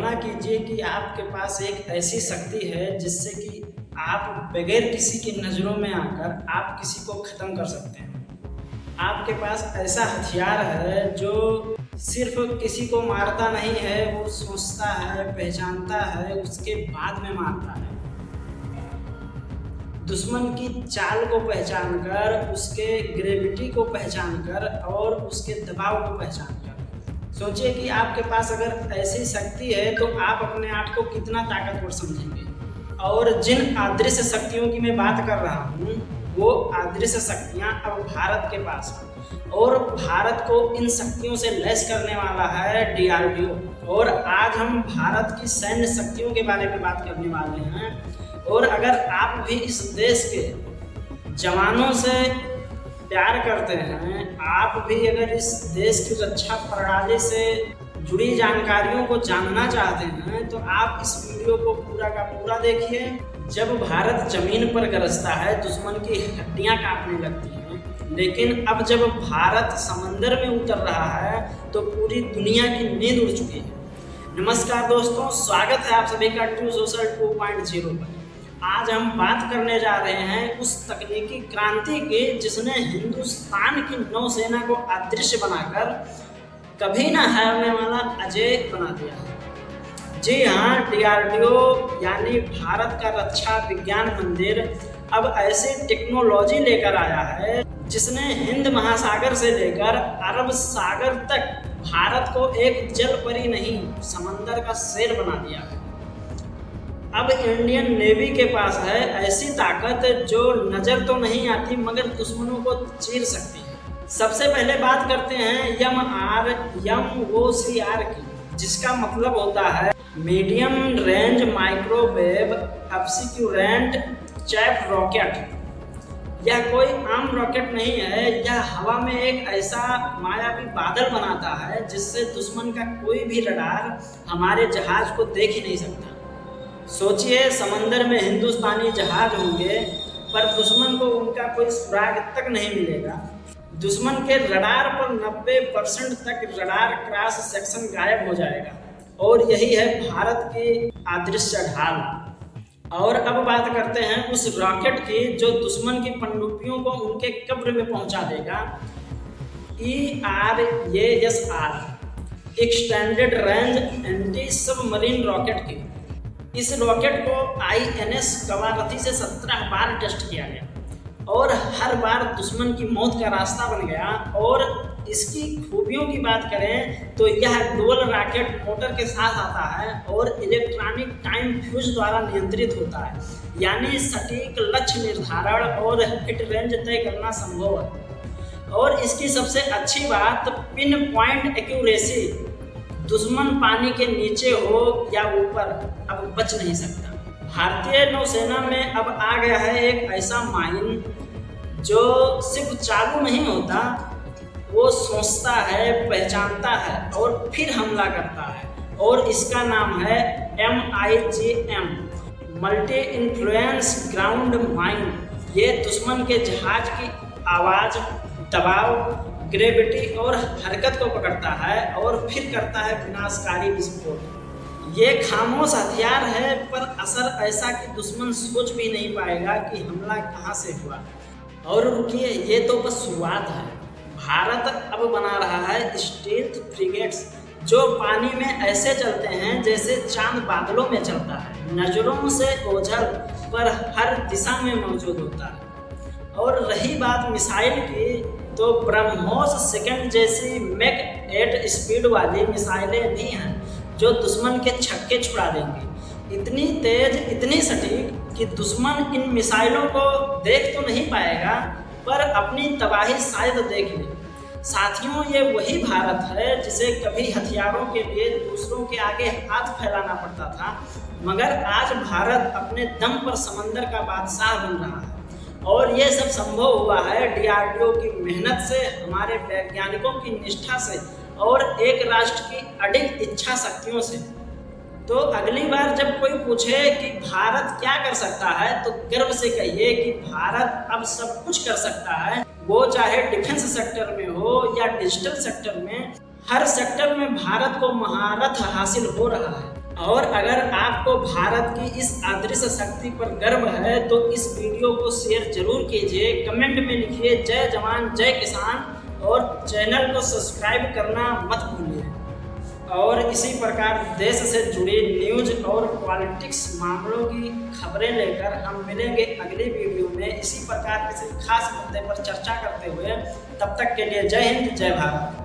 कल्पना कीजिए कि आपके पास एक ऐसी शक्ति है जिससे कि आप बगैर किसी की नज़रों में आकर आप किसी को ख़त्म कर सकते हैं। आपके पास ऐसा हथियार है जो सिर्फ किसी को मारता नहीं है, वो सोचता है, पहचानता है, उसके बाद में मारता है। दुश्मन की चाल को पहचानकर, उसके ग्रेविटी को पहचानकर और उसके दबाव को पहचानकर। सोचिए कि आपके पास अगर ऐसी शक्ति है तो आप अपने आप को कितना ताकतवर समझेंगे। और जिन अदृश्य शक्तियों की मैं बात कर रहा हूँ वो अदृश्य शक्तियाँ अब भारत के पास हैं और भारत को इन शक्तियों से लैस करने वाला है DRDO। और आज हम भारत की सैन्य शक्तियों के बारे में बात करने वाले हैं। और अगर आप भी इस देश के जवानों से प्यार करते हैं, आप भी अगर इस देश की रक्षा प्रणाली से जुड़ी जानकारियों को जानना चाहते हैं तो आप इस वीडियो को पूरा का पूरा देखिए। जब भारत जमीन पर गरजता है दुश्मन की हड्डियां कांपने लगती हैं, लेकिन अब जब भारत समंदर में उतर रहा है तो पूरी दुनिया की नींद उड़ चुकी है। नमस्कार दोस्तों, स्वागत है आप सभी का ट्रू सोशल 2.0 पर। आज हम बात करने जा रहे हैं उस तकनीकी क्रांति की जिसने हिंदुस्तान की नौसेना को अदृश्य बनाकर कभी ना हारने वाला अजय बना दिया है। जी हाँ, DRDO यानी भारत का रक्षा विज्ञान मंदिर अब ऐसी टेक्नोलॉजी लेकर आया है जिसने हिंद महासागर से लेकर अरब सागर तक भारत को एक जल परी नहीं, समंदर का शेर बना दिया है। अब इंडियन नेवी के पास है ऐसी ताकत जो नज़र तो नहीं आती मगर दुश्मनों को चीर सकती है। सबसे पहले बात करते हैं MOCR की, जिसका मतलब होता है medium range microwave obscurant chaff rocket. यह कोई आम रॉकेट नहीं है, यह हवा में एक ऐसा मायावी बादल बनाता है जिससे दुश्मन का कोई भी रडार हमारे जहाज को देख ही नहीं सकता। सोचिए, समंदर में हिंदुस्तानी जहाज होंगे पर दुश्मन को उनका कोई सुराग तक नहीं मिलेगा। दुश्मन के रडार पर 90% तक रडार क्रॉस सेक्शन गायब हो जाएगा। और यही है भारत की अदृश्य ढाल। और अब बात करते हैं उस रॉकेट की जो दुश्मन की पनडुब्बियों को उनके कब्र में पहुंचा देगा। ERASR extended range anti submarine rocket की। इस रॉकेट को INS कवारती से 17 बार टेस्ट किया गया और हर बार दुश्मन की मौत का रास्ता बन गया। और इसकी खूबियों की बात करें तो यह डुअल रॉकेट मोटर के साथ आता है और इलेक्ट्रॉनिक टाइम फ्यूज द्वारा नियंत्रित होता है, यानी सटीक लक्ष्य निर्धारण और हिट रेंज तय करना संभव है। और इसकी सबसे अच्छी बात पिन पॉइंट एक्यूरेसी। दुश्मन पानी के नीचे हो या ऊपर अब बच नहीं सकता। भारतीय नौसेना में अब आ गया है एक ऐसा माइन जो सिर्फ चालू नहीं होता, वो सोचता है, पहचानता है और फिर हमला करता है। और इसका नाम है MIGM multi influence ground mine. ये दुश्मन के जहाज की आवाज़, दबाव, ग्रेविटी और हरकत को पकड़ता है और फिर करता है विनाशकारी विस्फोट। ये खामोश हथियार है पर असर ऐसा कि दुश्मन सोच भी नहीं पाएगा कि हमला कहाँ से हुआ। और रुकिए, ये तो बस शुरुआत है। भारत अब बना रहा है स्टील्थ फ्रिगेट्स जो पानी में ऐसे चलते हैं जैसे चांद बादलों में चलता है, नजरों से ओझल पर हर दिशा में मौजूद होता है। और रही बात मिसाइल की तो ब्रह्मोस सेकंड जैसी मैक 8 स्पीड वाली मिसाइलें भी हैं जो दुश्मन के छक्के छुड़ा देंगी। इतनी तेज, इतनी सटीक कि दुश्मन इन मिसाइलों को देख तो नहीं पाएगा पर अपनी तबाही शायद देख ले। साथियों, ये वही भारत है जिसे कभी हथियारों के लिए दूसरों के आगे हाथ फैलाना पड़ता था, मगर आज भारत अपने दम पर समंदर का बादशाह बन रहा है। और ये सब संभव हुआ है DRDO की मेहनत से, हमारे वैज्ञानिकों की निष्ठा से और एक राष्ट्र की अडिग इच्छा शक्तियों से। तो अगली बार जब कोई पूछे कि भारत क्या कर सकता है तो गर्व से कहिए कि भारत अब सब कुछ कर सकता है, वो चाहे डिफेंस सेक्टर में हो या डिजिटल सेक्टर में। हर सेक्टर में भारत को महारत हासिल हो रहा है। और अगर आपको भारत की इस अदृश्य शक्ति पर गर्व है तो इस वीडियो को शेयर जरूर कीजिए, कमेंट में लिखिए जय जवान जय किसान और चैनल को सब्सक्राइब करना मत भूलिए। और इसी प्रकार देश से जुड़े न्यूज और पॉलिटिक्स मामलों की खबरें लेकर हम मिलेंगे अगली वीडियो में इसी प्रकार किसी खास मुद्दे पर चर्चा करते हुए। तब तक के लिए जय हिंद जय भारत।